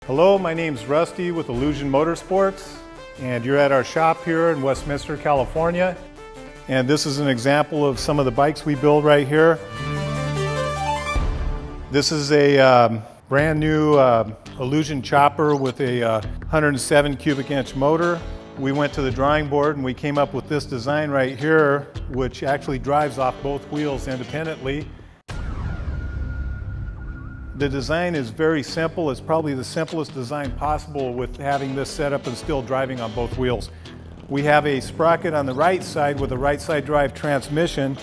Hello, my name's Rusty with Illusion Motorsports, and you're at our shop here in Westminster, California. And this is an example of some of the bikes we build right here. This is a brand new Illusion chopper with a 107 cubic inch motor. We went to the drawing board and we came up with this design right here, which actually drives off both wheels independently. The design is very simple. It's probably the simplest design possible with having this set up and still driving on both wheels. We have a sprocket on the right side with a right side drive transmission,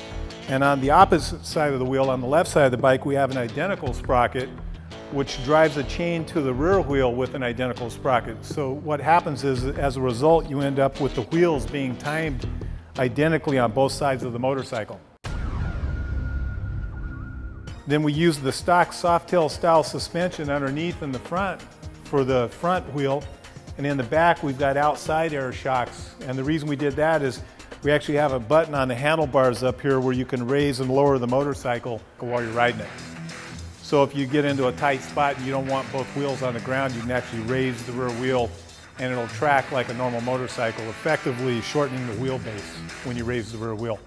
and on the opposite side of the wheel, on the left side of the bike, we have an identical sprocket which drives a chain to the rear wheel with an identical sprocket. So what happens is, as a result, you end up with the wheels being timed identically on both sides of the motorcycle. Then we use the stock Softail style suspension underneath in the front for the front wheel, and in the back we've got outside air shocks. And the reason we did that is we actually have a button on the handlebars up here where you can raise and lower the motorcycle while you're riding it. So if you get into a tight spot and you don't want both wheels on the ground, you can actually raise the rear wheel and it'll track like a normal motorcycle, effectively shortening the wheelbase when you raise the rear wheel.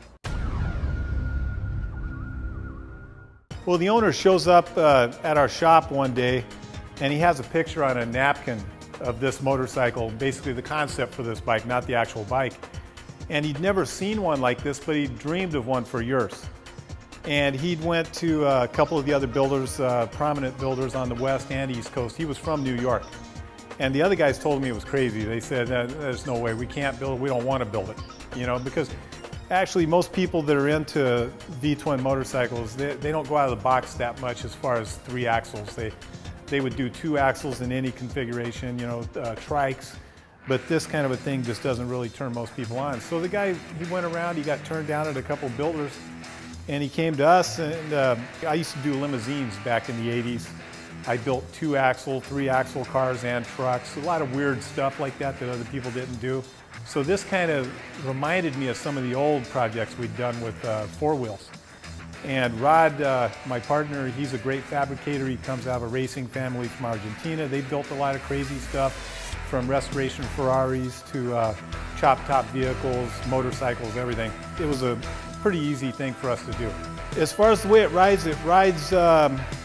Well, the owner shows up at our shop one day and he has a picture on a napkin of this motorcycle, basically the concept for this bike, not the actual bike. And he'd never seen one like this, but he dreamed of one for years. And he'd went to a couple of the other builders, prominent builders on the West and East Coast. He was from New York. And the other guys told me it was crazy. They said, there's no way, we can't build it, we don't want to build it. You know, because actually, most people that are into V-twin motorcycles, they don't go out of the box that much as far as 3 axles. They would do 2 axles in any configuration, you know, trikes, but this kind of a thing just doesn't really turn most people on. So the guy, he went around, he got turned down at a couple of builders, and he came to us, and I used to do limousines back in the 80s. I built 2-axle, 3-axle cars and trucks, a lot of weird stuff like that that other people didn't do. So this kind of reminded me of some of the old projects we'd done with 4-wheels. And Rod, my partner, he's a great fabricator. He comes out of a racing family from Argentina. They built a lot of crazy stuff, from restoration Ferraris to chop-top vehicles, motorcycles, everything. It was a pretty easy thing for us to do. As far as the way it rides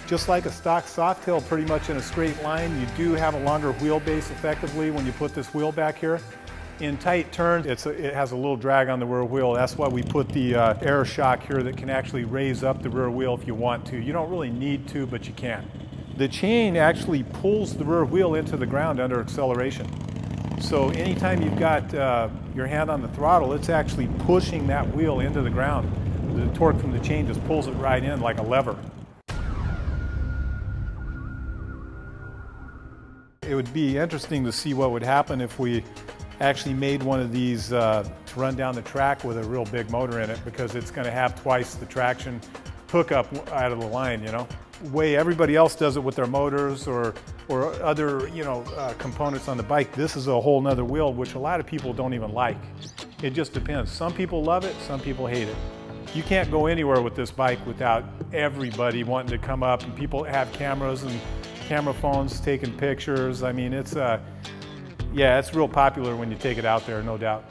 just like a stock Softail, pretty much in a straight line. You do have a longer wheelbase effectively when you put this wheel back here. In tight turns, it has a little drag on the rear wheel. That's why we put the air shock here that can actually raise up the rear wheel if you want to. You don't really need to, but you can. The chain actually pulls the rear wheel into the ground under acceleration. So anytime you've got your hand on the throttle, it's actually pushing that wheel into the ground. The torque from the chain just pulls it right in like a lever. It would be interesting to see what would happen if we actually made one of these to run down the track with a real big motor in it, because it's going to have twice the traction hookup out of the line, you know. The way everybody else does it with their motors or other, you know, components on the bike, this is a whole nother wheel, which a lot of people don't even like. It just depends. Some people love it, some people hate it. You can't go anywhere with this bike without everybody wanting to come up, and people have cameras and camera phones taking pictures. I mean, yeah, it's real popular when you take it out there, no doubt.